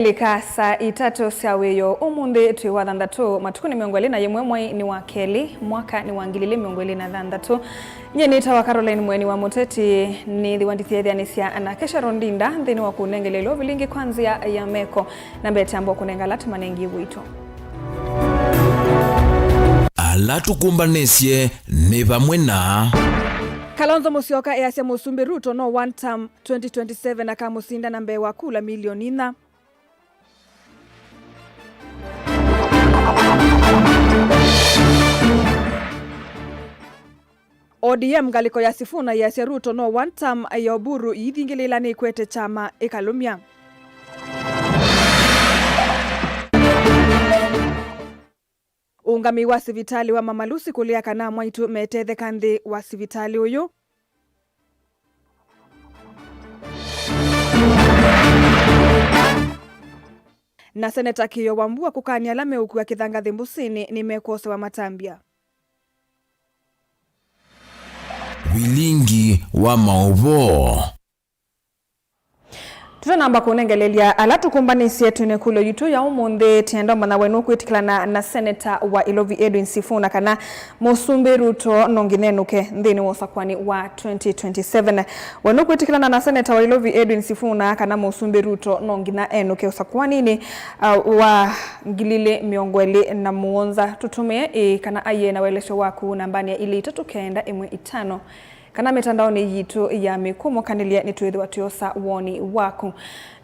Lika saa itatu siaweyo umunde tuwa dhandatu matukuni miongweli na yemwemwe ni wa Keli mwaka ni wangilili miongweli na dhandatu nyenita wa Caroline Mweni wa Muteti ni dhiwandithia nisia na kesha rondinda nthini wa kunengelelo vilingi kwanzia ya meko na mbete ambo kunengalati manengi wito alatukumbanesie ni pamwe na Kalonzo Musyoka easya Musumbi Ruto no one term 2027 akamusinda na mbewa kula milioni 4. ODM galiko ya Sifuna ya Ruto no one term ya Oburu yithingilila ni kwete chama ikalumya. Ungami wa sivitali wa Mama Lucy kulia kana mwaitu metethe kanthi wa sivitali uyu. Na Seneta Kiyo Wambua kukania lame uku ya Kithangathi Mbusini ni mekose wa Matambia. Wilingi wa maovo Tutanamba kunengelelia alatukumbanisi yetu nekulo yutu ya umunde tiendo mana wenu kuitikilana na Senator wa Ilovi Edwin Sifuna kana Musumbi Ruto nonginenuke nthini wosakwani wa 2027 wenu kuitikilana na Senator wa Ilovi Edwin Sifuna kana Musumbi Ruto nongina enuke usakwani ni wa ngilile miongweli na muonza tutumie kana aye na welesho waku nambani ya ili 395 kana mitandaoni yitu ya mikumo kanilia nituithi watiosa woni waku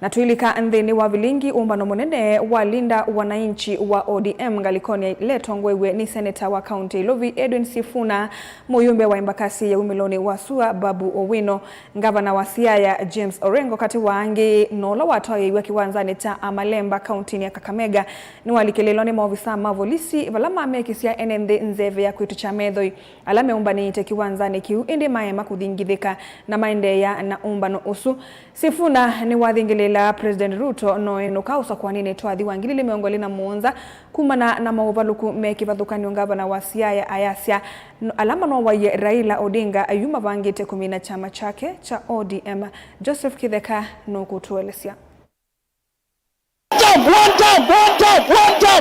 na tuilika nthini wa vilingi umbano munene walinda wananchi wa ODM galikoni letongwewe ni Senator wa County Ilovi Edwin Sifuna muyumbe wa Embakasi ya Umiloni wa Sua Babu Owino Gavana wa Siaya James Orengo kati waangi nola watoye iwa kiwanzani cha Amalemba County ya Kakamega ni walikeleloni maofisa mavolisi valama amekisia enende nzeve ya kwitu cha medhoi alame umbani ite kiwanzani kiu indi maema kuthingithika na maendeya na umbano usu Sifuna ni wathingilela President Ruto no enuka usakwani netwathi wangilile miongoli na muonza kumana na mauvaluku mekivathukanio Gavana wa Siaya ayasya alama no waye Raila Odinga ayuma vangite kumina chama chake cha ODM. Joseph Kitheka no kutuelesya.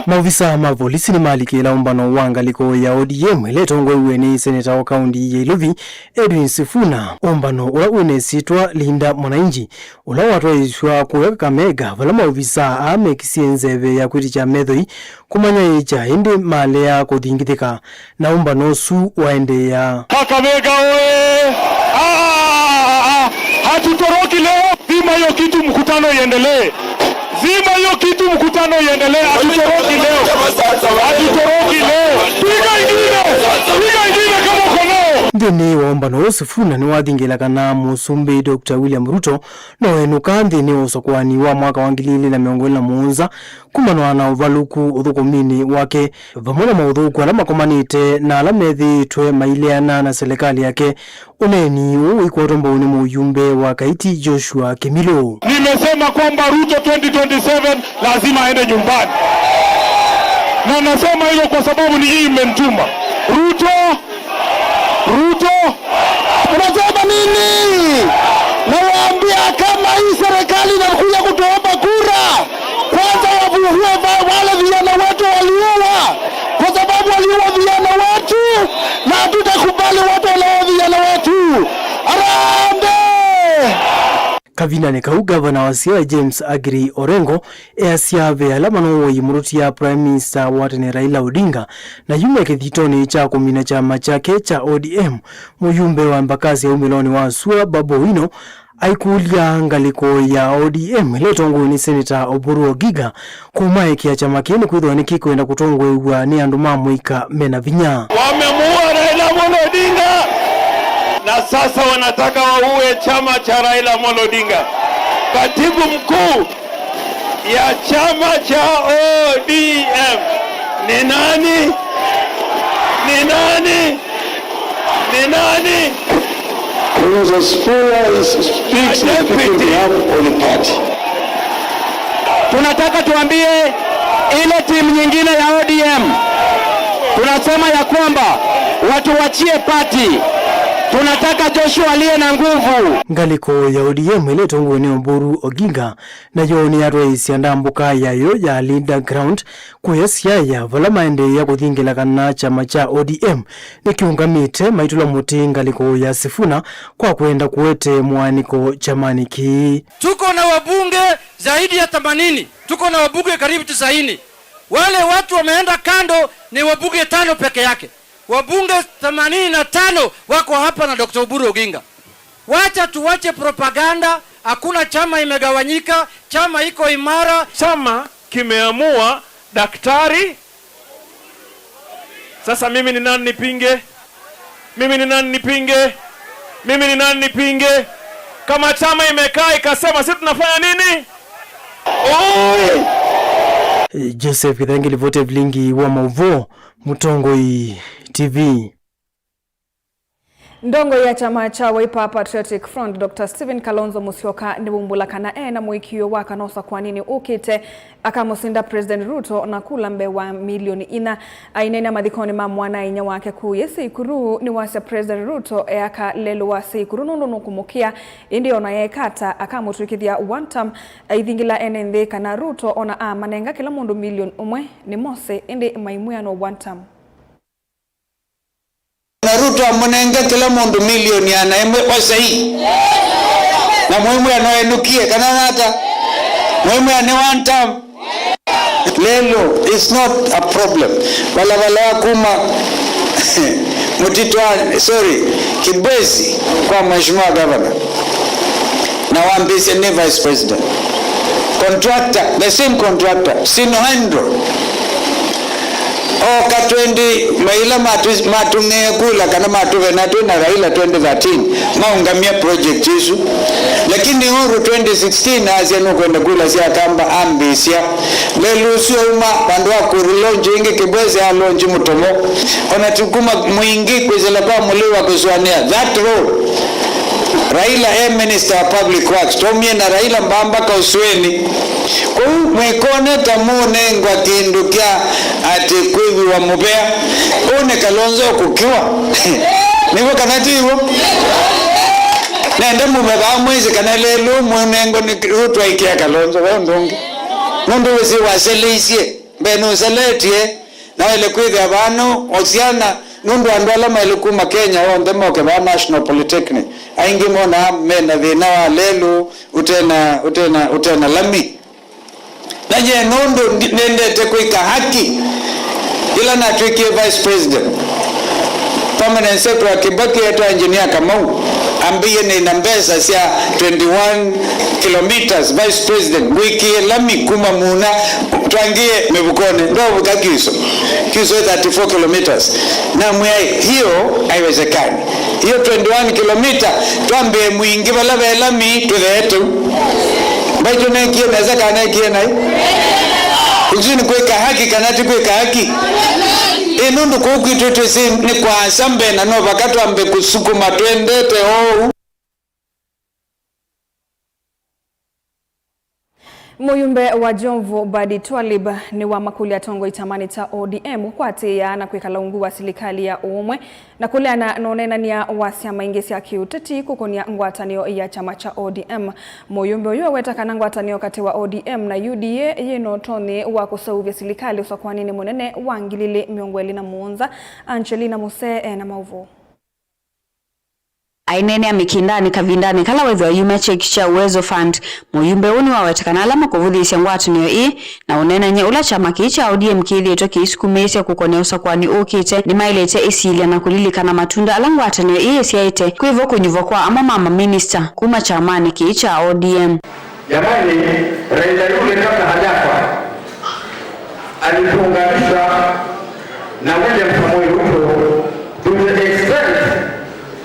Maofisa ma polisi ni malikila umbano wangaliko ya ODM letongwewe ni Senator wa County ya Ilovi Edwin Sifuna umbano ula unesitwa linda mwananchi ula watoishwa kuweka Kakamega vala maofisa amekisie nzeve ya kwiti cha medhoi kumanya icha indi male ya kuthingithika na umbano su waende ya Kakamega oe hatutoroki leo zima hiyo kitu mkutano iendelee. Zima hiyo kitu mkutano iendelee. Hatutoroki leo. Piga ingine kama uko nao. Nthini wa umbano Sifuna ni wathingila kana Musumbi Dr. William Ruto no enuka nthini usokwani wa mwaka wa 2017 kumanwa na uvaluku uthukumini wake vamona mauthuku ala makomanite na ala methitwe maileana na serikali yake uneni uikwotomboni muyumbe wa Kaiti Joshua Kimilo. Nimesema kwamba Ruto 2027 lazima aende nyumbani. Na nasema hilo kwa sababu ni hii imentuma. Ruto unasema nini? Nawaambia kama hii serikali inakuja kutuomba kura, kwanza wavuhue wale vijana wetu waliuwa, kwa sababu waliuwa vijana wetu na hatutakubali watu wale vijana wetu. Arambe! Kavina ni kau Gavana wa Siaya James Agri Orengo easiave alama no yimurutia Prime Minister watene Raila Odinga na yume kithitoni cha kumina chama chake cha ODM muyumbe wa Embakasi ya Umiloni wa Sua Babu Owino aikulia ngaliko ya ODM letongo ni Senator Oburu Ogiga kumaikia chama kini kwithwa nikikwenda kutongwewa ni andu mamwika mena vinya. Wamemuua Raila Odinga na sasa wanataka waue chama cha Raila Odinga. Katibu mkuu ya chama cha ODM ni nani? Tunataka tuambie ile timu nyingine ya ODM, tunasema ya kwamba watu wachie party. Tunataka Joshua aliye na nguvu. Ngaliko ya ODM ile tongo ni Oburu Oginga na yoni ya rais ya ndambuka yayo ya Linda Ground kuyesia ya vala maende ya kuthingila kana chama cha ODM ni kiungamite maitula muti ngaliko ya Sifuna kwa kuenda kuwete mwaniko chamani ki. Tuko na wabunge zaidi ya 80. Tuko na wabunge karibu 90. Wale watu wameenda kando ni wabunge 5 peke yake. Wabunge 85 wako hapa na Dr. Oburu Oginga. Wacha tuwache propaganda, hakuna chama imegawanyika, chama iko imara. Chama kimeamua daktari. Sasa mimi ni nani nipinge? Mimi ni nani nipinge? Mimi ni nani nipinge? Kama chama imekaa ikasema sisi tunafanya nini? Joseph Githangili vote Vlingi wa Mauvo Mutongoi TV. Ndongo ya chama cha Wiper Patriotic Front Dr. Stephen Kalonzo Musyoka nibumbula kana na muikio waka nosa kwa nini ukite akamusinda President Ruto na kulambe wa milioni ina ainena madhikoni mamwana inya wake kuyesi ikuru ni wasa President Ruto aka lelo wasi ikuru nundu kumukia indi ona yekata akamutukithia one term aithingila enende kana Ruto ona manenga kila mundu milioni umwe ni mose indi maimuyano one term. Na Ruto amunenge kila mundu milioni anaemwe osai. Na muhimu yanoenukie kana hata muhimu ya one term. Lelo is not a problem. Wala kuma Kibwezi kwa mheshimiwa governor. Na wambisi ni vice president. Contractor, the same contractor, Sinohandro. Katwendi maila matunge kula kana matuwe na Raila 2013 maungamia project isu lakini huru 2016 azianu kwenda kula siya kamba ambisia lelu sio uma bandu wa kurulonji ingi Kibwezi alonji mutomo ona tukuma mwingi kwezela kwa muliwa kuswania that road Raila Minister of Public Works tomie na Raila mbamba ka usweni kwa mwekone tamune ngwa kindukia ati kwivi wa mubea une Kalonzo kukiwa nivo kanati hivo nende mubeba mwezi kanalelu mwenengo ni Ruto ikia Kalonzo wa ndungi nundu wisi waselisie benu useletie na wale kwivi abanu osiana nundu andwala mailukuma Kenya ondemoke ba National Polytechnic aingi mona mena vina wa lelu utena lami naje nundu nendete kuika haki ila na tuikie vice president permanent secretary Kibaki yetu engineer Kamau ambiye ni nambesa sia 21 kilometers vice president wiki lami kuma muna twangie mebukone ndo bukakiso kiso 34 kilometers na mwai hiyo haiwezekani hiyo 21 kilomita twambie mwingi bala lami tuthetu baito na kiena zaka na kiena kuzini kuweka haki kanati kuweka haki inundu kukitu si ni kwa sambe na no wakati ambe kusukuma twendete Muyumbe wa Jomvu Badi Twalib ni wa makuli ya tongo itamani ta ODM kwa ya na kuikala ungu wa serikali ya umwe na kuleana nonena ni ya wasiama ingesi ya kiuteti kukonia ngwatanio ya chama cha ODM. Muyumbe uyo weta kana ngwatanio kati wa ODM na UDA yeno toni wa kusauvya serikali usakwani ni munene wangilili miongweli na muunza Angelina Muse na Mauvu. Ainene amikindani kavindani kala wezo yume chekisha uwezo fund muyumbe uni wawetakana alama kuvudhisya ngwatanio ii na unena nye ula chama kicha ODM kithi eto kiisukumeisya kukoneusa kwani ukite ni mailete isilia na kulilikana matunda ala ngwatanio ii esiaite kuivo kunyuvo kwa ama mama minister kuma chamani kicha ODM. Jamani, Raila yule kabla hajafa alifunganisha na William Samoei Ruto to the extent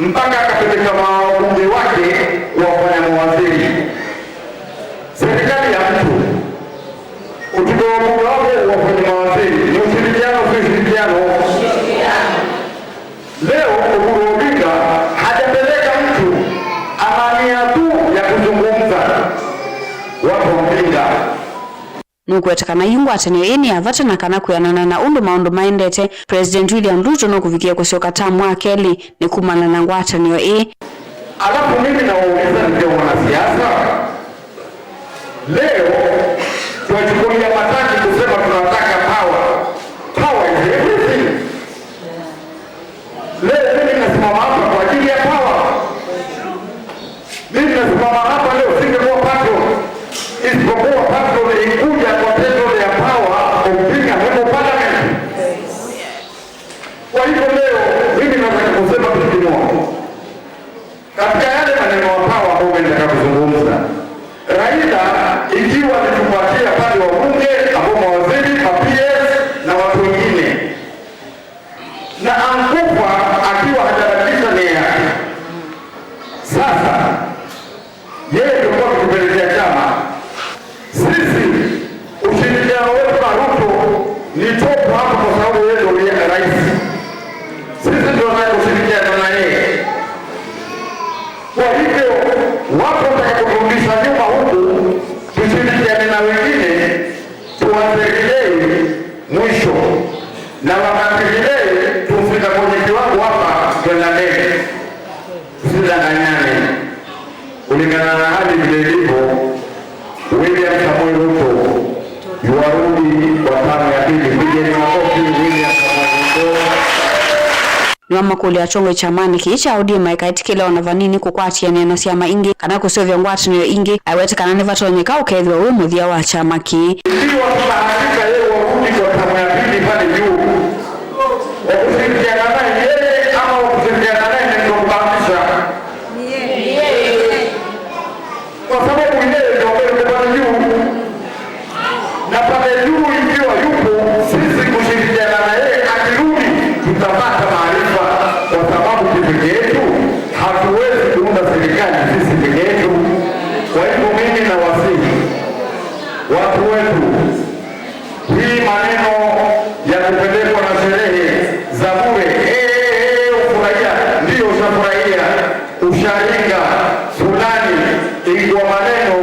mpaka akapeleka wabunge wake wafanya mawaziri. Serikali ya mtu utuko wabunge wake wafanya mawaziri ni ushirikiano. Leo Oburu Oginga hajapeleka mtu amania tu ya kuzungumza watu Oginga. nukwetekana yungwatanio ini avatana kana kuyanana na undu maundu maendete President William Ruto nukuvikia kusioka tamu wa keli ni kumana na ngwatanio Alafu mimi nawauliza ndio wanasiasa leo tunachukulia mataki kusema tunataka power. Power is everything. Leo mimi nasimama hapa kwa ajili ya power. Mimi nasimama hapa leo singekuwa patron. Isipokuwa patron ilikuja kwa tendo ya power kumpinga member parliament. Kwa hivyo leo mimi nataka kusema kitu kimoja. Katika yale maneno ya power ambayo nataka kuzungumza, Raila ikiwa alitupatia pale wabunge ambao mawaziri, PS na watu wengine, na ankufa akiwa hajabadilisha nia yake. Sasa yeye ndio kwa kupelekea chama. Sisi ushirikiano wetu na Ruto ni top hapo kwa sababu yeye ndio rais. Sisi ndio tunashirikiana na yeye. Kwa hivyo wapo watakaporudisha nyuma huku, tushirikiane na wengine, tuwategelee mwisho, na wakati vile tufika kwenye kiwango hapa kwenda mbele. Tusidanganyane kulingana na hali vile ilivyo. William Samoei Ruto yuarudi kwa tamu ya pili. Pigeni makofi William Samoei Ruto. Nyama kule achongo chamani kicha ODM ikaitikile wanavanini kukwatiania na siama ingi kana kusovya ngwatanio ingi aiwetekana ni vatonyeka ukethwa we muthia wa chama ki. Ndio tunaandika yeye warudi kwa tamu ya pili pale juu. Wakushirikiana naye yeye ama wakushirikiana naye ndio kubadilisha. Kwa sababu yeye ndio pale juu. Na pale juu ikiwa yupo, sisi kushirikiana na yeye akirudi tutapata maarifa, kwa sababu peke yetu hatuwezi kuunda serikali sisi peke yetu. Kwa hivyo mimi na wasihi watu wetu, hii maneno ya kupelekwa na sherehe za bure, ufurahia ndio ushafurahia, usharinga fulani ilikuwa maneno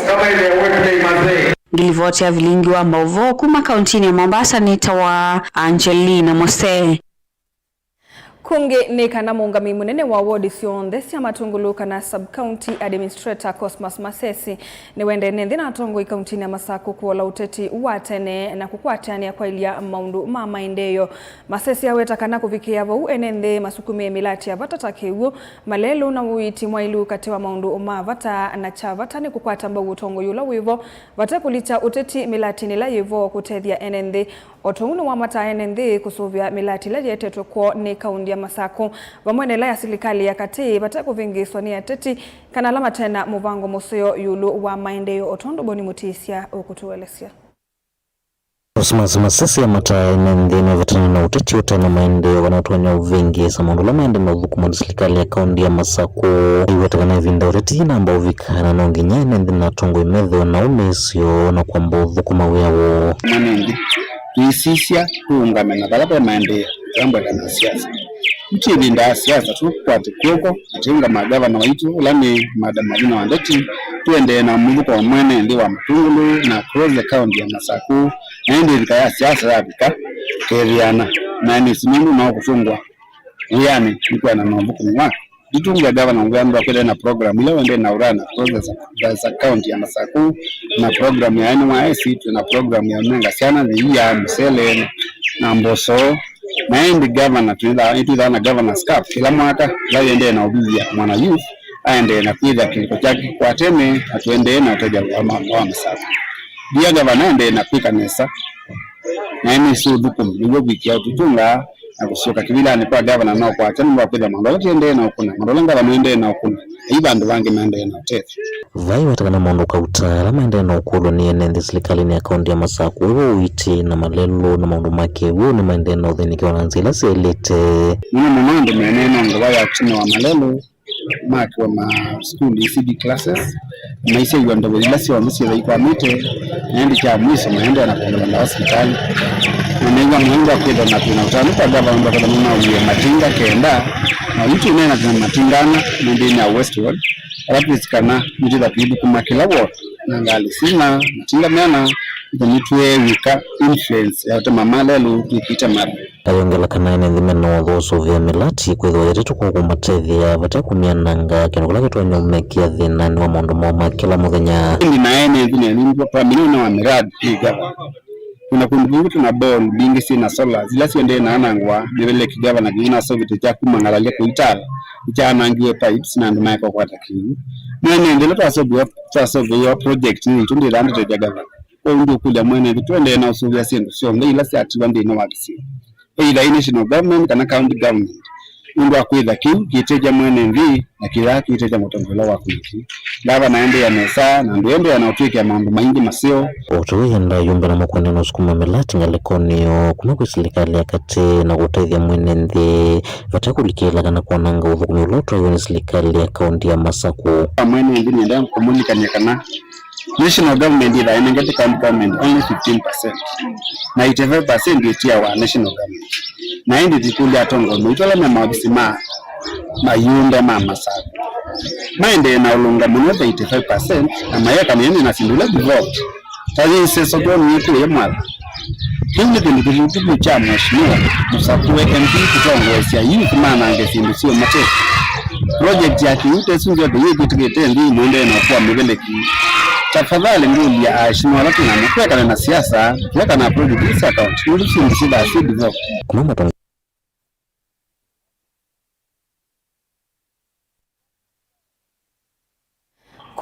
kama ile ya Wednesday mazee. Ngilivoti ya vilingi wa Mbovo kuma kauntini ya Mombasa ni tawa Angelina Mose. Kungi ni kana muungami munene wa ward cionthe cia Matungulu kana sub-county administrator Cosmas Masesi ni wende nethi na atongo i kauntini ya Masaku kuola uteti wa tene na kukwatania kwa ilia maundu ma maendeleo. Masesi aweta kana kuvikia vau enenthi masukume milati ya vatata kiuo malelu na uiti mwailu katewa maundu ma vata na cha vata ni kukwata mbau utongo yula wivo vata kulita uteti milati nila yivo kutethia enenthi otonguno wa mata enenthi kusuvia milati la yeteto kwa ni kaundi ya Masaku vamwenela ya serikali ya kati vata kuvingiswa ni ateti kana lama tena muvango museo yulu wa maendeleo otondo boni mutisia ukutuelezea. Cosmas Masesi ya mata enenthi vatana na uteti utana maendeleo wanatonya uvingi samundu la maendeleo vukumu serikali ya kaundi ya Masaku iwetakana vinda uteti na ambao vikana na onginya enenthi na tongo imedho na umesio na kwamba vukuma weawo manengi tuisisya kuungamana balaba maendeleo jambo la siasa. Mchini nda siasa tu kwa tikoko atinga magavana waitu ulani madamavina wandeti tuende na mwiluko wa mwene ndi wa Matungulu na cross the county ya Masaku na ndi likaya siasa yapika keriana na ni simungu na kufungwa uyani nikuwa na mabuku mwaka ditunga gavana ngwanda kwa na program ile wende na urana cross the county ya Masaku na program ya NYC na program ya Menga sana ni ya Msele na Mboso na ndi governor tunaenda na governor's cup kila mwaka laende na ubizi ya mwana youth aende na kuida kiliko chake kwa teme atuende na utaja wa Masaku dia governor ende na pika nesa na ni sudukum niwe wiki ya tutunga na kusoka kibila ni kwa governor nao kwa teme wa kuida mandola tiende na ukuna mandola ngala muende na ukuna ibandu bange mende na tete vai watakana mondo kauta la maende na ukulu ni enenthi serikali ni akaunti ya Masaku wewe uiti na malelo na maundu make wewe ni maende na udheniki wananzila selete muna mwandu menena ngwa ya chini wa malelo maki wa ma school ECD classes na ise yuanda wazilasi wa msi ya kwa mite naendi cha mwiso maende na kwenye wanda hospitali na nengwa mwenga kwedo na kuna utanuka gaba mba kwa muna uwe matinga kenda na witu nena tuna matingana mwende na Westwood alapu isikana mjida pibu kumakila ward na ngali sina matinga mena Nitwe wika influence ya tamamala lu tukita mara ayongela kana ine ndime no those vya milati kwetho yetu kwa kumatethia batakumiananga kino kula kitu nyomekia thina ni wa mondo moma kila muthenya ili naene ndine ni kwa milioni wa miradi igaba kuna kundugu tuna ball bingi sina solar zila siende na anangwa bibele kigava na gina sovite cha kumangalalia kuitala cha nangiwe pipes na ndima kwa kwata kini nene ndilo tasobwa project ni tundi rando te jagava ndio kuja mwene twende na usuvia sindu sio ngila si ati wandi no wakisi ila national government kana county government ndio akwitha kiu kiteja mwene mvi na kila kiteja mutongolo wa kwiki lava naende ya mesa na ndio ya nautwiki mambo maingi masio otuenda yumba na makwenda no sukuma milati ngalekonio kuma kwa serikali yakati na kuteithia mwene ndi vatakulikila kana kuonanga uthukumi uloto yoni serikali ya kaunti ya Masaku mwene ndi ndio komunikanya kana national government ila inengeti county government only 15%. Na 85% yetia wa national government. Na hindi tikundi atongo mwitola na mabisima mayunde mama sabu. Maende na ulunga mwenye 85% na mayaka ni na sindula devote. Tazi isesoto mwetu ya mwala. Hindi tindikilitu cha mweshimiwa Musakue MP kutongo ya youth mana angesindu sio matefu. Project ya kiute sunjo de yetu tikete ndi mwende na kuwa mbeleki. Tafadhali nguli ya ashimwa latu na mkweka na siasa kweka na project account nguli sindisiba asidi vote kumama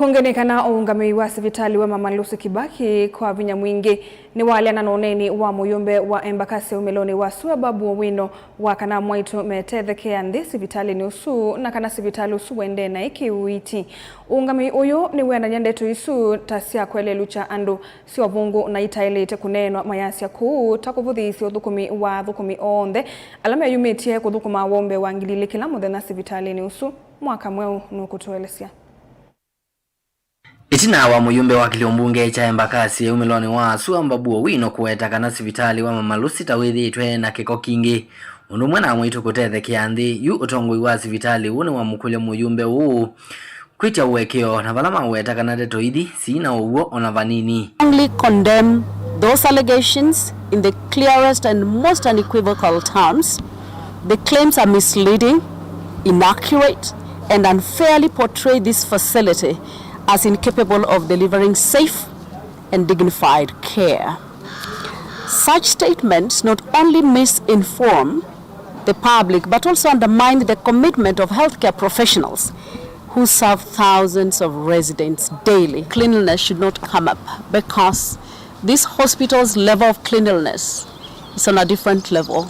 Kuongenekana uungamizi wa sivitali wa Mama Lucy Kibaki kwa vinya mwingi ni wale nanoneni wa muyumbe wa Embakasi umeloni wa Babu Owino wa kana mwaitu metethekea ndi sivitali ni usu na kana sivitali usu wende na iki uiti. Uungamizi uyu ni wena nyandetu isu tasia kwele lucha andu si wavungu na itailete kunenwa mayasia kuu takuvudhisi udhukumi wa dhukumi onde alame yumetie kudhukuma wombe wa ngilile kila mudhena sivitali ni usu mwaka mweu nukutuelesia. Itina wa muyumbe wa kiliombunge cha Embakasi umeloni wa Babu Owino kuweta kana sivitali wa Mama Lucy tawithi itwe na kiko kingi undu mwana mwitu kutethekea nthi yu utongoi wa sivitali une wa mukule muyumbe uu kwicha uwekeo na valama uweta kana deto ithi sina uwo ona vanini. Strongly condemn those allegations in the clearest and most unequivocal terms. The claims are misleading, inaccurate and unfairly portray this facility as incapable of delivering safe and dignified care. Such statements not only misinform the public but also undermine the commitment of healthcare professionals who serve thousands of residents daily. Cleanliness should not come up because this hospital's level of cleanliness is on a different level.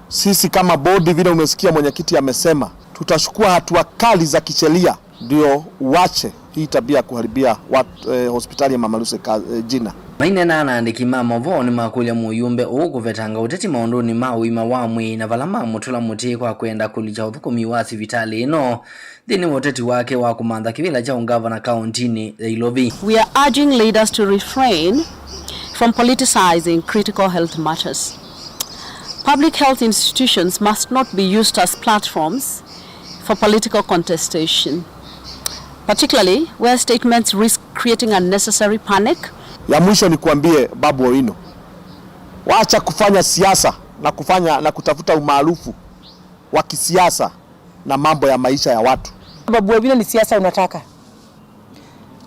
Sisi kama bodi vile umesikia mwenyekiti amesema tutachukua hatua kali za kisheria ndio uache hii tabia kuharibia hospitali ya Mama Lucy jina. Maine na anaandiki mama voni makulia muyumbe ukuvetanga uteti maondoni mawima wamwi na valama mutula muti kwa kwenda kulicha uthukumi wa sivitali ino dhini uteti wake wa kumandha kivila cha ungavana kauntini ya Ilovi. We are urging leaders to refrain from politicizing critical health matters. Public health institutions must not be used as platforms for political contestation, particularly where statements risk creating unnecessary panic. Ya mwisho ni kuambie Babu Owino, waacha kufanya siasa na kutafuta umaarufu wa kisiasa na mambo ya maisha ya watu. Babu Owino ni siasa unataka,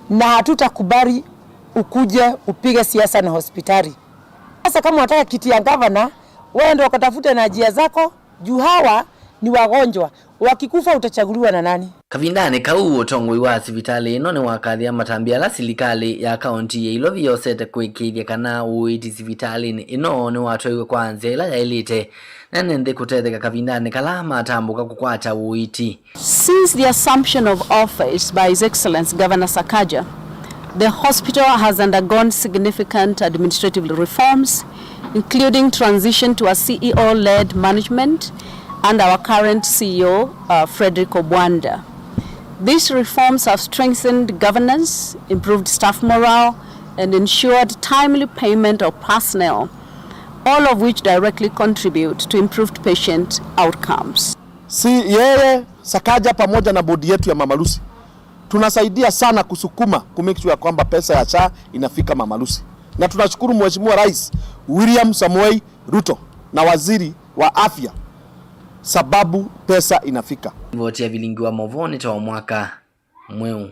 na hatutakubali ukuje upige siasa na hospitali. Sasa kama unataka kiti ya governor, wewe ndio ukatafute na njia zako, juu hawa ni wagonjwa. Wakikufa utachaguliwa na nani? Kavindani kau utongoi wa sivitali ino ni wakathia matambia la silikali ya kaunti ya Ilovi yosete kuikiria kana uiti sivitali ino ni watoiwe kwanza ila ya elite na nende kutetheka kavindani kala matambuka kukwata uiti. Since the assumption of office by His Excellency Governor Sakaja, the hospital has undergone significant administrative reforms, including transition to a CEO-led management and our current CEO, Frederick Obwanda. These reforms have strengthened governance, improved staff morale, and ensured timely payment of personnel, all of which directly contribute to improved patient outcomes. Si yeye Sakaja pamoja na bodi yetu ya Mama Lucy tunasaidia sana kusukuma kumake sure kwamba pesa ya SHA inafika Mama Lucy. na tunashukuru Mheshimiwa Rais William Samoei Ruto na waziri wa afya sababu pesa inafika. Voti ya vilingi wa Movoni toa mwaka mweu.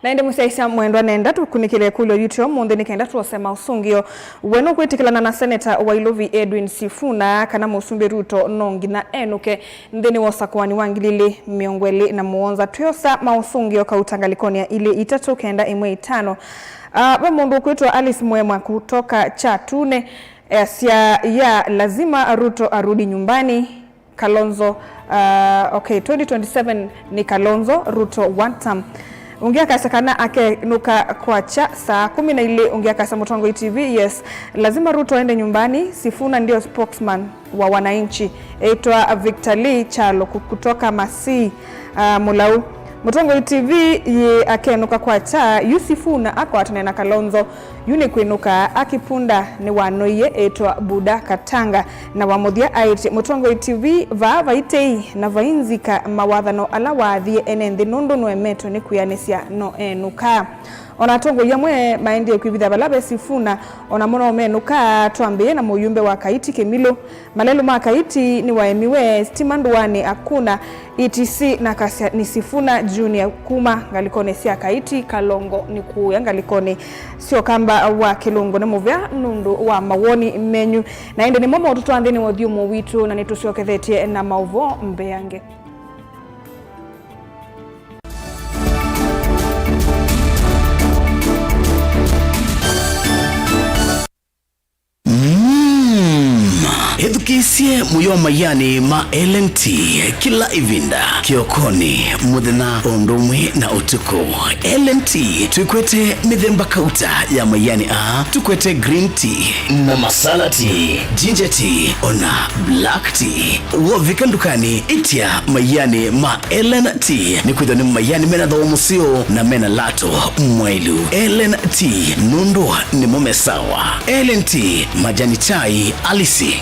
Naende musaisa mwendwa nenda tukunikile kulo YouTube munde nikenda tuosema usungio weno kwetikilana na Senator wa Ilovi Edwin Sifuna kana Musumbe Ruto nongi na enuke ndeni wosakwani wangilili miongweli na muonza tuyosa mausungio kautangalikonia ile itatu kenda imwe itano. Mundu kuitwa Alice Mwema kutoka Chatune ya lazima Ruto arudi nyumbani. Kalonzo 2027 ni Kalonzo Ruto one term. Ungia kasa kana ake nuka kwa cha saa 10 na ile ungia kasa Mutongo TV. Yes, lazima Ruto aende nyumbani. Sifuna ndio spokesman wa wananchi. Aitwa Victor Lee Chalo kutoka Masi Mulau. Mutongo TV ye ake nuka kwa cha Yusifuna ako atanena Kalonzo yuni kwinuka akipunda ni wanoye aitwa Buda Katanga na wamuthia aiti Mutongo TV vaitei na vainzika mawathano ala wathie enenthi nundu nwemeto ni kuyanisya no enuka. Ona tongo yamwe maendie kwibitha balabe Sifuna ona muno menuka twambie na muyumbe wa Kaiti Kemilo malelu ma Kaiti ni waemiwe Stimanduani akuna ETC na kasia ni Sifuna Junior kuma ngalikone sia Kaiti Kalongo ni kuya ngalikone sio kamba wa Kilungo na muvya nundu wa mawoni menyu na ende ni momo watoto andeni wadhiumo witu na nitusiokethetie na mauvo mbeange. Edukisie muyo mayani ma LNT kila ivinda kiokoni muthena ondumwe na utuku. LNT tukwete mithemba kauta ya mayani tukwete green tea na masala tea, ginger tea ona black tea. Wovikandukani itia mayani ma LNT ni kwithoni mayani mena thomusio na mena lato mwailu. LNT nundu ni mumesawa. LNT majani chai alisi.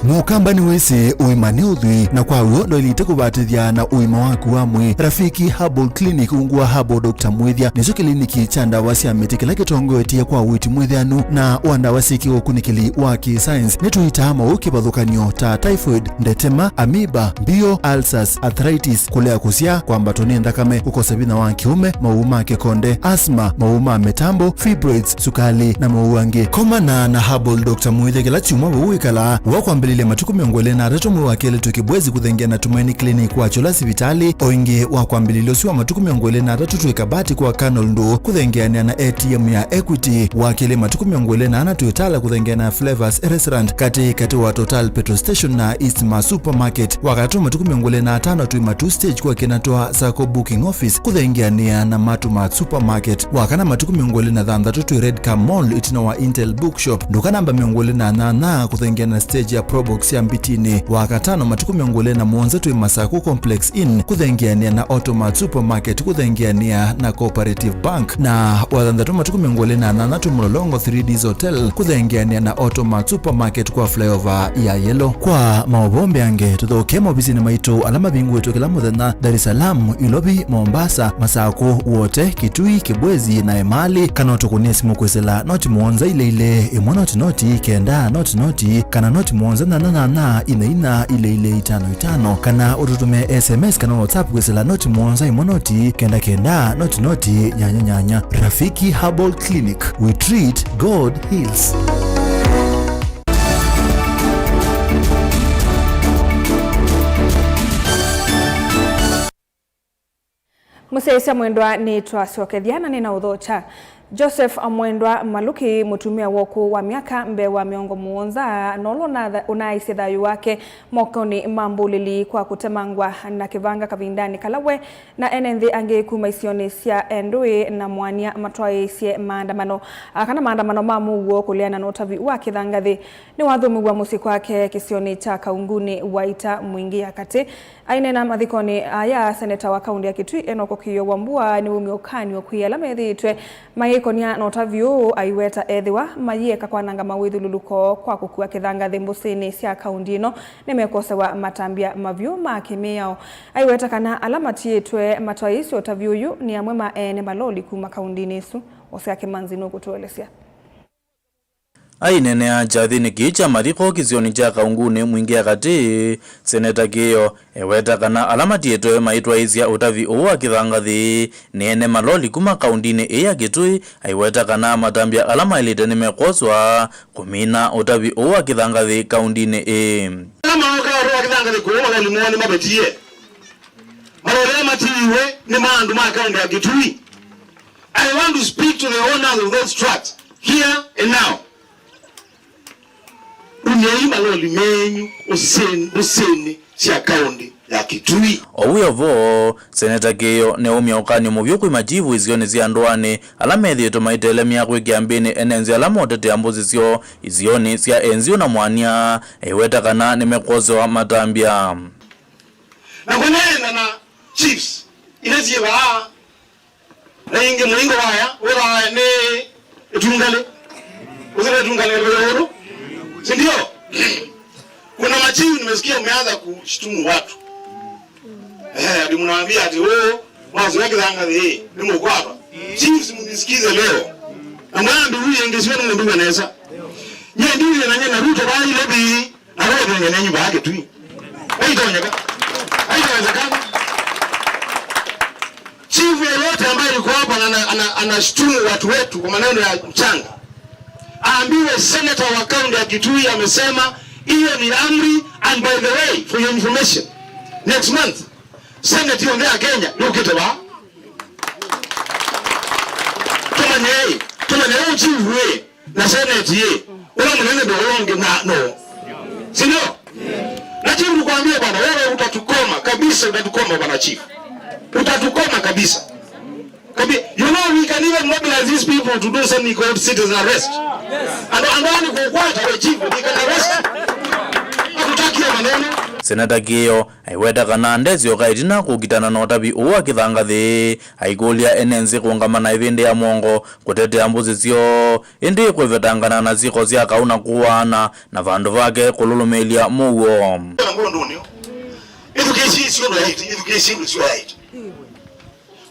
Mukambani wese uimani udhui na kwa uondo ilite kubatithia na uima waku wamwe. Rafiki Herbal Clinic ungua Herbal Dr. Mwithia nizo kliniki cha ndawa cia miti kila kitongo etia kwa witi mwithianu na wandawa siki ukunikili wa ki-science nituita mauki bathukanio ta typhoid, ndetema, amoeba, bio, ulcers, arthritis, kulea kusia kwa mbatoni ndakame, ukosabina wa kiume, mauma kekonde, asma, mauma metambo, fibroids, sukali na mauange. Komana na Herbal Dr. Mwithia kila chumwa uwikala wakwambili ile matuku miongole na reto mwe wakele tukibwezi kuthengia na Tumaini Clinic wa chola sivitali oinge wa kwambililo siwa matuku miongole na reto tuikabati kwa Canol ndo kuthengia na ATM ya Equity wakele matuku miongole na anatuitala kuthengia na Flavors Restaurant kati wa Total Petrol Station na Eastma Supermarket wakatu matuku miongole na atano tuima 2 stage kwa kinatoa Sako Booking Office kuthengia na Matuma Supermarket wakana matuku miongole na dhanda tutu Red Car Mall itina wa Intel Bookshop nduka namba miongole na kuthengia na stage ya Probox ya Mbitini wakatano matuku miongole na muonza tu Masaku Complex Inn kuthengiania na Automat Supermarket kuthengiania na Cooperative Bank na wadhandatu matuku miongole na nanatu Mlolongo 3Ds Hotel kuthengiania na Automat Supermarket kwa flyover ya Yellow. Kwa maobombe ange tuthoke mobisini maito alama bingu wetu kila muthenya Dar es Salaam, Ilobi, Mombasa, Masaku wote, Kitui, Kibwezi na Emali kana tukunie simu kwesela noti muonza ile imwana noti kenda noti kana noti muonza na ina ile 55 kana ututume SMS kana WhatsApp kwesela noti muonza imonoti kenda noti nyanya. Rafiki Herbal Clinic, we treat, God heals. Musaisa mwendwa ni twasiokethiana ni na udhocha. Joseph Amwendwa Maluki mutumia woku wa miaka mbe wa miongo muonza nolo na unaisi thayu wake mokoni mambulili kwa kutemangwa na kivanga kavindani kalawe na enenthi ange kumaisioni sia endui na mwania matwai sie maandamano kana maandamano mamu uo kuliana notavi wa kithangathi ni wathumi wa musiki wake kisioni cha Kaunguni waita mwingi akati aine na mathikoni aya seneta wa kaunti ya Kitui Enoch Okiya Wambua ni umiokani wa kwiyala methitwe magikonia notavyu aiweta ethiwa mayeka kwananga mawithululuko kwa kukua kithangathi mbusini cia kaunti ino nimekosewa matambia mavyu ma kimiao aiweta kana alamatietwe matwaisi otavyuyu ni amwe maene maloli kuma kaunti nisu osea Kimanzi no kutuelezea. Ainene ya jathini kicha mathiko kizioni cha kaunguni mwingi akati seneta Kiyo eweta kana alamatietwe maitwa izia utavi uwa kithangathi niene maloli kuma kaundini iya Kitui aiweta kana matambia alama ilite nimekoswa kumina utavi uwa kithangathi kaundini alama uwa kithangathi kuwa limuoni mabetie malole matiwe ni maandu makaundi ya Kitui. I want to speak to the owners of those tracts here and now. Unyeima loli menyu useni cia kaunti ya Kitui. Owiyovo seneta Kiyo ne umyaukani muvyukwi majivu izioni zia ndoane alamethieto maitele miako ikiambini enenzi alama otete ambuzisyo izioni cia enzio na mwania eweta kana nimekosewa matambia. Na kwenenda na chiefs inaziwa na inge mlingo waya ne etungale uzile etungale lolo sindio. Kuna machifu nimesikia umeanza kushtumu watu hadi mnawaambia ati mwazi wake kithangathi ni mkwapa. Chiefs mnisikize leo na mwambi huyu ingesiwa na ndugu anaweza nyie ndio na nyie na Ruto bali lebi na roho ngene nyumba yake tu haitonyeka haitawezekana. Chief yeyote ambaye yuko hapa anashtumu watu wetu kwa maneno ya mchanga aambiwe senator wa kaunti ya Kitui amesema hiyo ni amri. And by the way, for your information, next month Senate yongea Kenya nukite ba tumanye chief we na Senate ye ula mwenene ndo ulonge na no sindio. Na chief kukwambia bwana wewe utatukoma kabisa, utatukoma bwana chief, utatukoma kabisa. You know, we can even mobilize these people to do something called citizen arrest. Yes. And only for what chief they can arrest. Seneta Kiyo aiweta kana ndezio kaitina kukitana na otavi uwa kithangathi aikulia enenzi kuungamana ivindi ya mwongo kutetea mbuzisyo indi kwevetangana na ziko zia kauna kuwana na vandu vake kululumilia muwo. Education is right.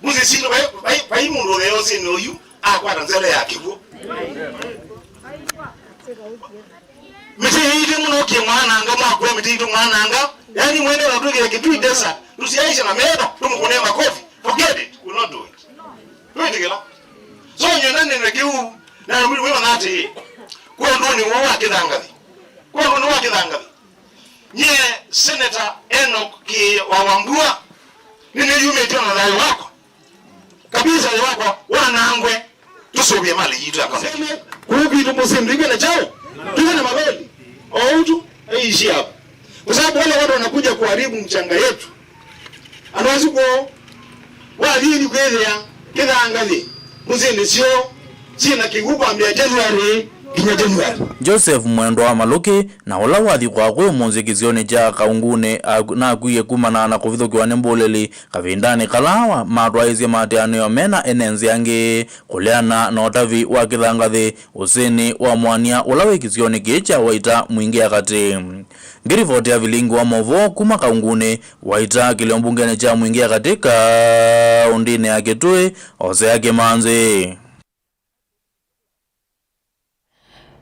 Muzi sino bai mundu leo sino yu akwata nzele yake bo. Miti hii muno kimwana anga makwe miti hii mwana anga yani mwende na tuke Kitui desert tusiaisha na medo tumukune makofi. Forget it, we will not do it. Wewe tikela. So nyonane ngekiu na mwili wewe nati kwa ndoni wa kithangathi. Kwa ndoni wa kithangathi. Nye Senator Enoch Okiya Wambua nini yume tena na wako kabisa wako wanangwe tusobye mali yitu akasema kubi tumusindike na chao tuwe na mabeli autu aishi hapa kwa sababu wale watu wanakuja kuharibu mchanga yetu anaweza kwa wali ni kwelea kithangathi muzini sio sina kigupa ambia January kinya January. Joseph Mwendo wa Maluki na ola wathi kwa kwe munzikizioni ja kaungune na kuye kumana na kuvithukiwa ni mbuleli kavindani kalawa matwaizie mateano ya mena enenzi yangi kuleana na otavi wa kithangathi usini wa mwania ola wikizioni kicha waita mwingi akati. Ngirivoti ya vilingi wa movo kuma kaungune waita kiliombungene cha mwingi akati kaundine ya Kitui osea Kimanzi.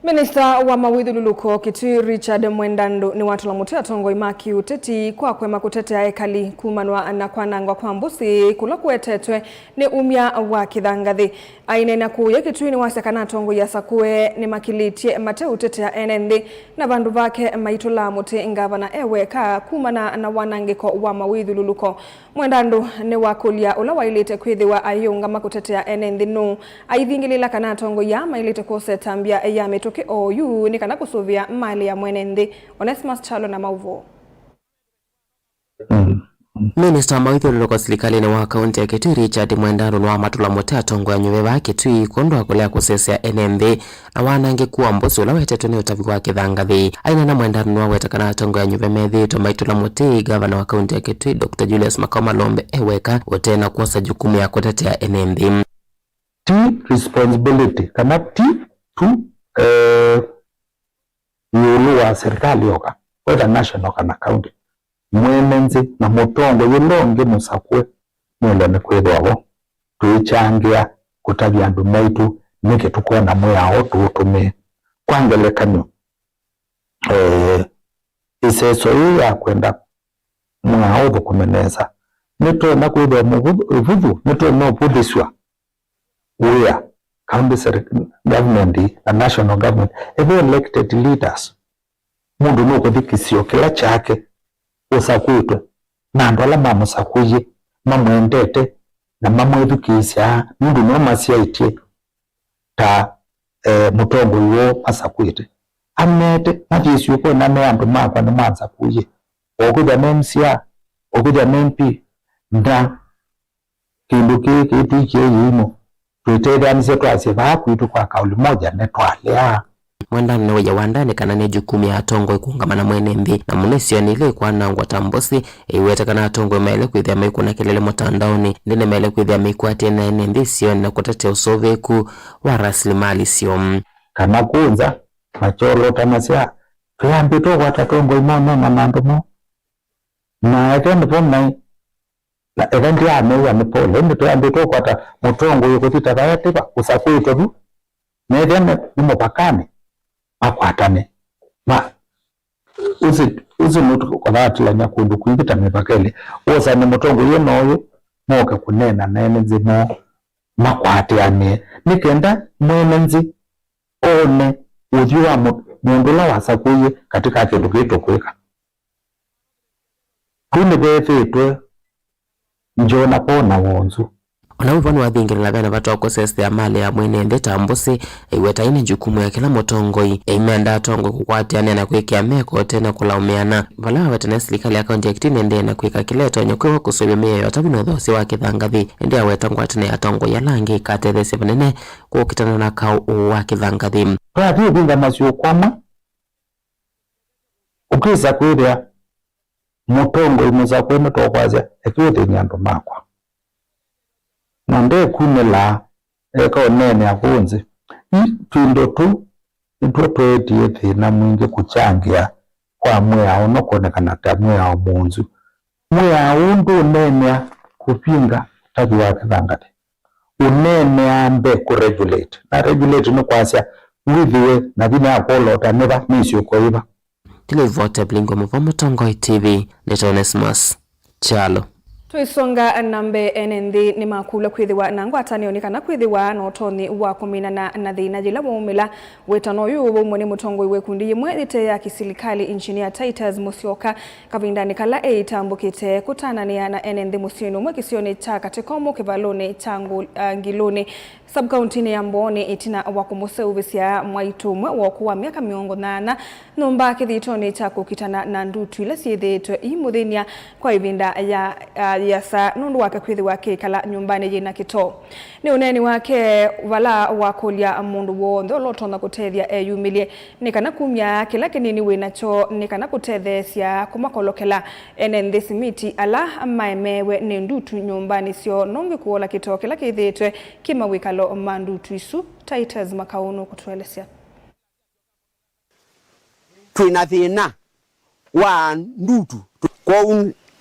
Minister wa mawithululuko Kitui Richard Mwendandu ni watu la mutea tongo imaki uteti kwa kwema kutetea ekali kumanwa na kwanangwa kwa mbusi kula kuetetwe ni umya wa kithangathi. Aine na kuya Kitui ni wasekana tongo ya sakue ni makilitie mate utetea NND na bandu vake maitula mute ngavana eweka kumana na wanangiko wa mawithululuko. Mwendandu ni wakulia ula wailite kwithiwa ayunga makutetea NND no aithingilila kana tongo ya mailite kose tambia ya metoke oyu ni kana kusuvia mali ya mwenende. Onesimus Chalo na Mauvo. Minister Maithori kwa serikali ni wa kaunti ya Kitui Richard Mwendaro wa matula mote atongo ya nyume wa Kitui kondo akolea kusesea NMB na wanange kuwa mbosi ula wetetu ni utavi wa kithangathi. Aina na Mwendaro wa wetakana atongo ya nyume methi to maitula mote gavana wa kaunti ya Kitui Dr. Julius Makoma Lombe eweka utena kuosa jukumu ya kutetea NMB. T responsibility kana T to yulu wa serikali yoka whether national kana county mwenenzi na mutongo yulonge musakwe mwelene kwethwabo tuichangia kutabia andu maitu nike tukona mwao tuutume kwangelekanyo iseso hii ya kwenda mwao thukumeneza nito na kwithwa muvuthu nito no pudiswa where county government and national government even elected leaders mundu no kuthikisio kila chake usakwitwe na andu ala mamusakuye mamwendete na mamwithukisya mundu no masiaitie ta mutongo uwo asakwite amete mathisio ko na me andu makwa ni mwansakuye okuja MCA okuja MP nda kindu kiki tuikie yimo tuiteganise twase bakwitu kwa kauli moja ne twalea. Mwendaro ni weja wandani kana ni jukumu ya atongo ikungamana mwenembi na munesio nile kwa nangwa tambosi iweta kana atongo maile kuithia meiku na kelele motandaoni nene maile kuithia meiku atie na NMB sio na kutetea usoveku wa rasilimali sio kana kunza macholo tamasia tuyambito kwa tatongo imono na mandumo na ekende pomna na ekende ya mewa nipole ndi tuyambito kwa ta mutongo yukutita kayatiba usakuito tu na ekende nimopakane makwatane ma uzi nutu kwa dhati la nyakundu kuingita mipakele osa ni mutongo yenoyo moke kunena nenenzi mo makwatiane nikenda mwenenzi one ujiwa mwendula wasakuye katika kindu kitu kwika kuni bethitwe njona pona wonzu Wanawivanu wathingirila vena vatoko seste ya mali ya mwenende tambusi iweta ine jukumu ya kila motongoi imenda atongo kukwatiane na kuikia meko tena kulaumiana vala wetana serikali ya kaunti ya Kitui nende na kuika kileto nyokwewa kusubimia yotabi na dhosi wa kithangathi ndia wetangwa atene ya tongo ya langi katethesi vanene kukitana na kau wa kithangathi kwa hiyo binga masio kwama ukisa kwithia mutongo imuza kwene tokwazia ekiwete nyandu makwa na nde kunela eka onene akunzi twindo tu nitwe twetie thina mwingi kuchangia kwa mwao no kuonekana ta mwao munzu mwao ndu unene kupinga tabi wa kithangati unene ambe kuregulate na regulate no kwasya withiwe na thina akolota neba nisio koiba Televote Blingo Mvomo Tongoi TV Netonesmus Chalo Tuisonga nambe NND ni makula kwithiwa na ngwatani onikana kwithiwa na otoni wa kumina na thina jila muumila wetano yu mwene mutongo iwe kundi yimwe thite ya kisilikali engineer Titus Musyoka kavindani kala eitambukite kutanania na NND musino mwe kisioni cha katikomo kivalone changu ngilone subcounty ya Mboni itina wakumuse uvisia mwaitu mwe wakuwa miaka miongo nana nomba kithitoni cha kukitana na ndutu ila siethitwe imuthenia kwa ivinda ya sa nundu wake kwithi wake kala nyumbani jina kito ni uneni wake vala wakulia mundu wonthe lotona kutethia eyumilie nikana kumya kila kinini winacho nikana kutethesia kumakolokela NND simiti ala maemewe ni ndutu nyumbani sio nongi kuola kito kila kithitwe kimawikalo mandutu isu Titus Makauno kutuelezea twina thina wa ndutu kwa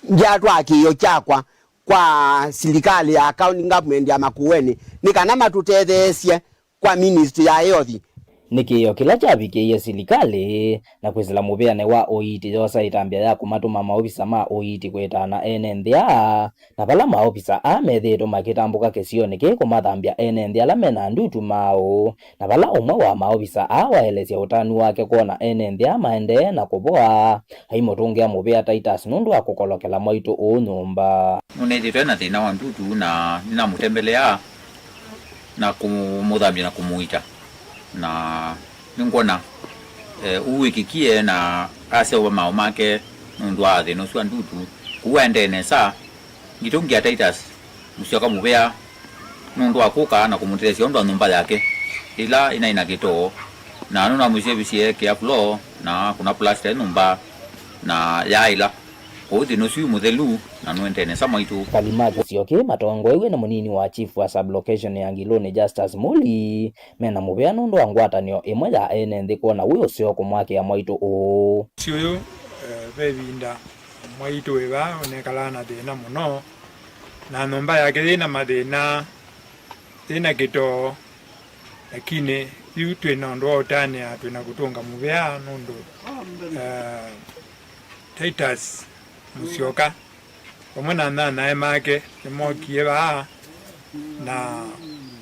njatu akiyo chakwa kwa serikali ya county government ya Makueni nikana matutethesie kwa ministry ya health nikiyo kila chabikiye serikali na kwizila mubeane wa oiti yosa itambia ya kumatuma maofisa ma oiti kwetana NNDA na pala maofisa amethito makitambuka kesione ke kumathambia NNDA la mena ndutu mao na pala umwe wa maofisa awaelezia utanu wake kuona NNDA maende na kuboa haimotongea mubea Titus nundu akukolokela moito o nyumba nunethitwe na thina wa ndutu na ninamutembelea na kumuthambia na kumuita na ningona uwikikie na ase wa mao make nundu athe no swa ndutu uende nesa ngitungia Titus Musyoka mubea nundu akuka na kumutesia ondo nyumba yake ila ina gito na nuna musyebisie kia floor na kuna plaster nyumba na yaila odi nusu mudelu na nuende nesa maitu Kalimati Musyoka matongo ewe na munini wa chief wa sublocation ya Ngiloni Justus Muli mena mubea nundu angwatanio imwe ya enende kuona uyo Musyoka mwake ya maitu o Sio bebinda maitu weba onekalana thina muno na nyumba yake thina mathina thina gito lakini yu twina ndo otania twina kutunga mubea nundu Titus Musyoka omwana naye make mokie ba na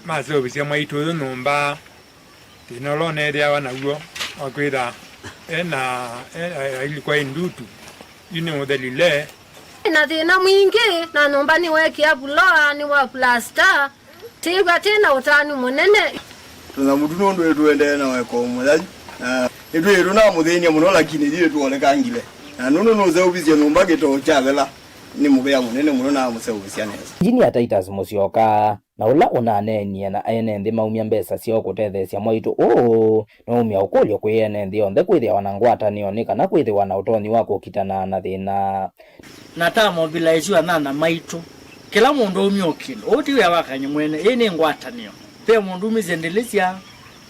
mazo bisia maitu nyumba tinolone dia wana uo akwira ilikuwa indutu yune modelile na thina mwingi na nyumba ni wekia buloa ni wa plaster tiba tena utani munene tuna mutu nondo tuende na weko mulaji etu na muthenia muno lakini thire tuoneka ngile na nuno no zeubizia nyumba gito chavela ni mubea munene muno na museubizia neza jini ya Titus Musyoka na ula unanenia na enende maumia mbesa sio kutethesia mwaitu no umia ukolyo kwi enende onthe kwithia wanangwata nionika na kwithia na utoni wako kitana na thina na ta mobilize na maitu kila mundu umiokindo utiwe wakanye mwene ini ngwatanio pe mundu mizendelesya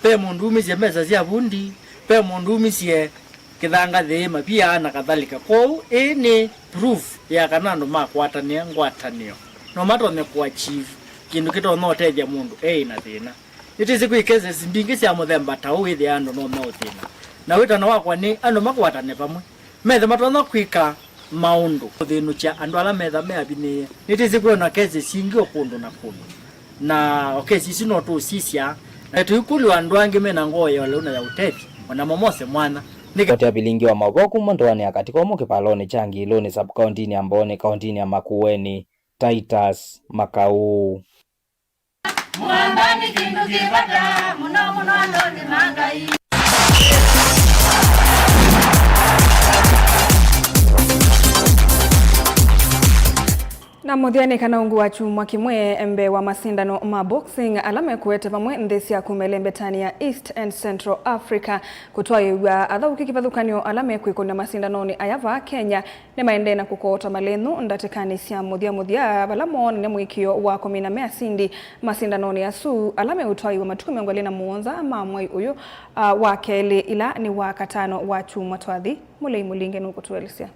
pe mundu mizemeza cia bundi pe mundu mizie kithanga thima pia na kadhalika kwa ini proof ya kanando makwatania ngwatanio no matter ne ku achieve kindu kito no tethia mundu na thina itizi kwikeze zimbingi cia muthemba ta withi ando no thina na witana wakwa ni ando makwatane pamwe methe matona kwika maundu thinu cha andu ala metha me abine nitizi kwona keze singi okundu na kundu na sisi no tu sisia na tuikuli andu angi mena ngoya wale una ya utethi wana momose mwana Kati ya bilingi wa magoku mwandwani ya katika umu kipaloni cha Ngiloni sub-county ni Amboni county ya Makueni Titus Makau Mwambani kindu kibata muno muno ndo ni mangai na muthiani kana ungu wa chuma kimwe embe wa masindano ma boxing alame kuete pamwe nthesi ya kumelembe tani ya East and Central Africa kutwa ya athauki kipathukanio alame kwikona masindano ni ayava Kenya ne maende na kukota malenu ndatekani cia muthia balamo ne mwikio wa 10 sindi masindano ni asu alame utwai wa matuku 27 ama mwai uyu wa keli ila ni wa katano wa chuma twathi mulei mulinge nuko tuelisia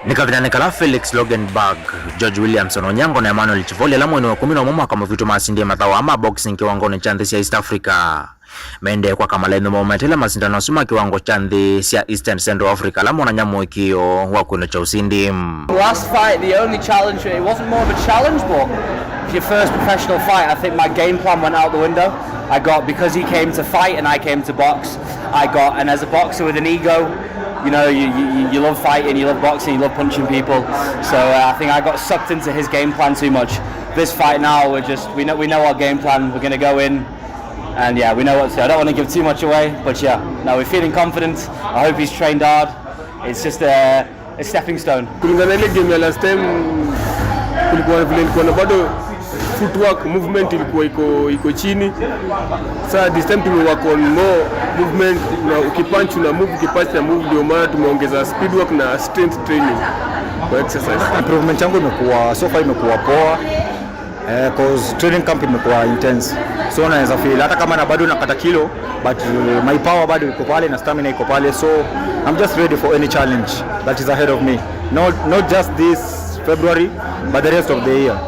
Nikavina kala Felix Logenberg, George Williamson Onyango na Emmanuel Chivoli la mwezi wa 10 mwaka mvitu masindi mathawa ama boxing kiwango cha nthi cia East Africa. Mende kwa kamaleno mometela masindano suma kiwango cha nthi cia East and Central Africa la mwana nyamwekio wa kuno cha usindi. Last fight, the only challenge, it wasn't more of a challenge, but your first professional fight, I think my game plan went out the window. I got, because he came to fight and I came to box, and as a boxer with an ego, you know, you love fighting, you love boxing, you love punching people. So I think I got sucked into his game plan too much. This fight now, we know our game plan. We're going to go in, and yeah, we know what to do. I don't want to give too much away, but yeah, no, we're feeling confident. I hope he's trained hard. It's just a stepping stone. Kulingana ile game ya last time kulikuwa na bado footwork movement ilikuwa iko chini. Sasa this time tumework on more movement, na ukipunch na move, ukipunch na move, ndio maana tumeongeza speed work na strength training kwa exercise. Improvement yangu imekuwa so far imekuwa poa cause training camp imekuwa intense, so naweza feel hata kama na bado nakata kilo but my power bado iko pale na stamina iko pale, so I'm just ready for any challenge that is ahead of me, not just this February but the rest of the year.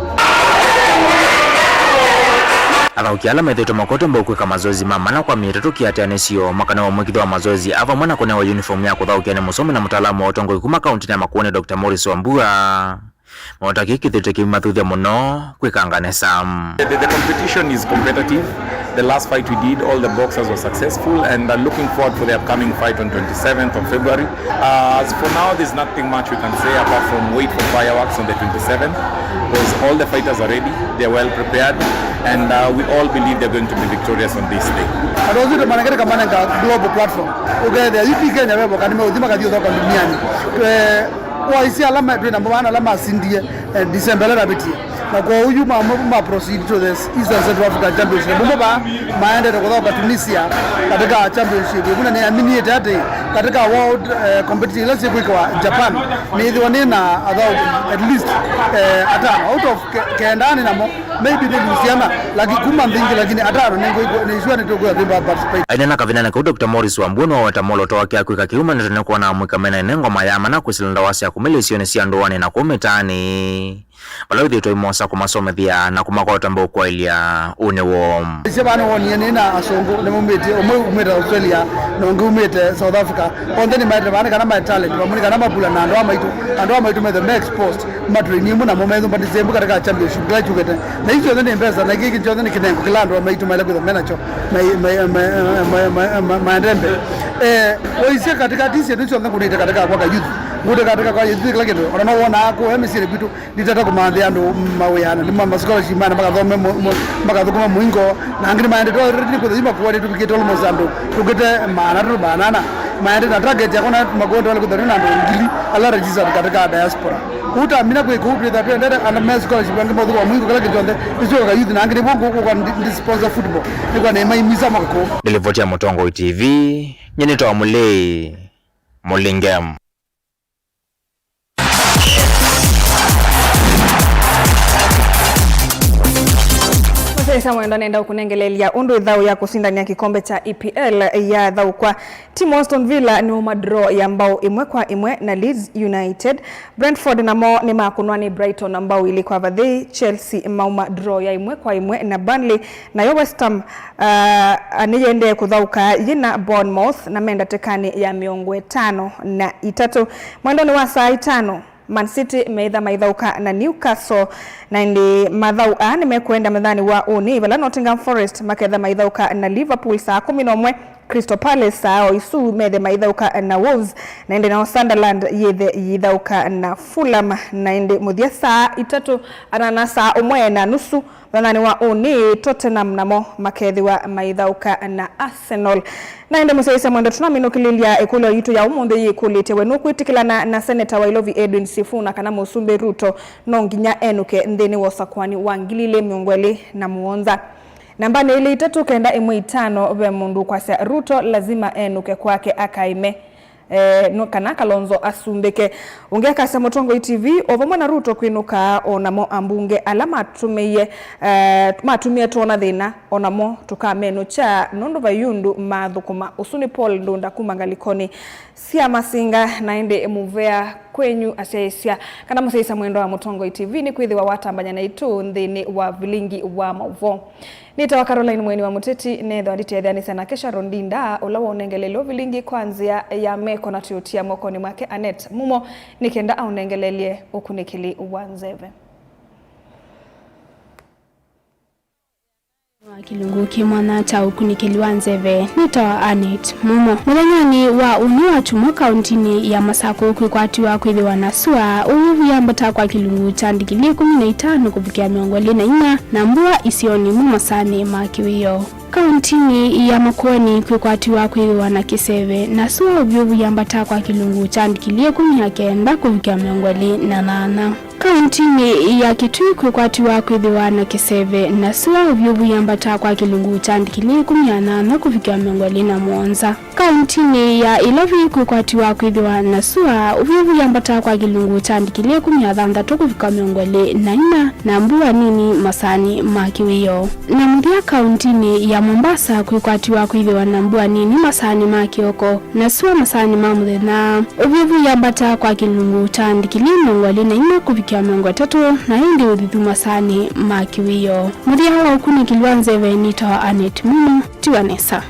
Ukiala metheto makoto mbokwe kama mazoezi mama na kwa mietatu kiatiane sio makana wa mwikido wa mazoezi ava mwana kone wa uniform ya kuthaukiane musomi na mtaalamu wa utongo ikuma kaunti ya Makueni Dr. Morris Wambua mwotaki kithete kimathuthia muno kwikangane sam. The competition is competitive the last fight we did, all the boxers were successful, and looking forward for the upcoming fight on 27th of February. As for now, there's nothing much we can say apart from wait for fireworks on the 27th, because all the fighters are ready, they're well prepared, and we all believe they're going to be victorious on this day. Global platform. Okay, the UPK na wewe kanime udima kadio toka duniani. Waisi alama tu number 1 alama sindie December la bitia. Na kwa huyu ma proceed to this Eastern Central Africa Championship. Mbona maende kutoka Tunisia katika championship. Kuna ni amini yetate katika world competition let's say kwa Japan. Ni the one na at least atano out of kendani na maybe ni Luciana lakini kuma mbingi lakini atano ni shua ni togo ya bimba participate. Aidena kavinana kwa Dr. Morris Wambuni wa watamolo toa kwa kiuma na tunakuwa na mwikamena enengo mayama na kusilinda wasi ya kumili sione siya ndowane na kumetani. Balawidi ito imosa kumasome pia na kumakota mbo kwa ilia unewo. Sibana woni nina asongo na umete Australia na umete South Africa. Ondeni maite bana kana ma talent bamuni kana mapula na ando amaitu me the next post matraining mu na momentum participate katika championship graduate. Na hizo ndio mbeza na gigi ndio kinengo kilando amaitu mala kwa manager maendembe. Waisi katika tisi ndio ndio kunita katika kwa youth. Muda katika kwa youth kila kitu. Unaona ako emisiri bitu ditata kumandhe ando maweyana ndima masikola shimana mpaka thukuma muingo na ngiri maende to ridi kuthima kuwali tupikite almost ando tukite maana tu banana maende na target yako na magondo wale kudharina ando ngili ala register katika diaspora kuta mina kwa kuupi da pia ndada ana masikola shimana kwa thukuma muingo kala kitu ande hizo ka youth na ngiri bongo kwa sponsor football ni kwa neema imisa makako Nilivotia Mutongo TV nyeni to amule Mulingam. Sasa mwendo nenda kunengelelia undu dhau ya kusindania kikombe cha EPL ya dhau kwa timu Aston Villa ni umadro ya mbao imwe kwa imwe na Leeds United. Brentford na mo ni makunwani Brighton ambao ilikuwa vadhi. Chelsea mauma draw ya imwe kwa imwe na Burnley na yo West Ham aniyende kudhauka yina Bournemouth na menda tekani ya miongwe 5-3. Mwendo ni wa saa 5. Man City meidha maidhauka na Newcastle na ndi madhau nimekwenda medhani wa uni vala Nottingham Forest makedha maidhauka na Liverpool saa 11. Crystal Palace saa isu medhe maidhauka na Wolves na ndi na Sunderland yedhe yidhauka na Fulham na ndi muthia saa 3 anana saa 1:30 Wanani wa uni Tottenham namo makedhi wa maidhauka na Arsenal. Na ndi musaisa mwendo tunamino kililia ekulo yitu ya umunde yikulite wenuku itikilana na Senator wa Ilovi Edwin Sifuna kana Musumbe Ruto nonginya enuke ndeni wasakwani wangilile miongwele na muonza. Nambani ili 3 kenda 5 ve mundu kwa se Ruto lazima enuke kwake akaime. Kana Kalonzo asumbeke ungeka sa Mutongo TV ovamwana Ruto kwinuka onamo ambunge alama tumeye matumie tuona thina onamo tukameno cha nondo bayundu mathukuma usuni Paul Ndunda kumangalikoni sia masinga naende muvea kwenyu asesia kana museisa mwendo wa Mutongo TV ni kwithi wa watambanya na itu nthini wa vilingi wa mauvo. Nita Caroline Mweni wa Muteti netho aditi edhani sana kesha rondinda ulawa unengeleleo vilingi kwanzia ya meko na tuyotia mokoni mwake Anet Mumo nikenda au unengelelie ukunikili uwanzeve. Kilunguki mwana cha ukunikili wanzeve nita Anet Mumo mwadanyani wa uniwa tumo kauntini ya Masako kukwatiwa kwithiwa na sua uwivu yambata kwa kilungu chandikili 15 kufikia miongoli na ina na mbua isioni mumasani makiwiyo. Kauntini ya Makueni kukwatiwa kwithiwa na Kiseve na sua uwivu yambata kwa kilungu chandikili 19 kufikia miongoli na 8. Kauntini ya Kitui kukwatiwa kwithiwa na Kiseve na sua uvyuvu yambata kwa kilungu chandikili 18 kufikia miongoli na 7. Kauntini ya Ilovi kukwatiwa kwithiwa na sua uvyuvu yambata kwa kilungu chandikili 16 kufikia miongoli na 4 na mbua nini masani makiwiyo. Na mdia kauntini ya Mombasa kukwatiwa kwithiwa na mbua nini masani makioko na sua masani mamuthe na uvyuvu yambata kwa kilungu chandikili miongoli na 4 kufikia miongwa 3 na hindi udhithuma sani makiwiyo. Mudia hawa ukuni kilwanzeve nita Anet Mumo tiwanesa.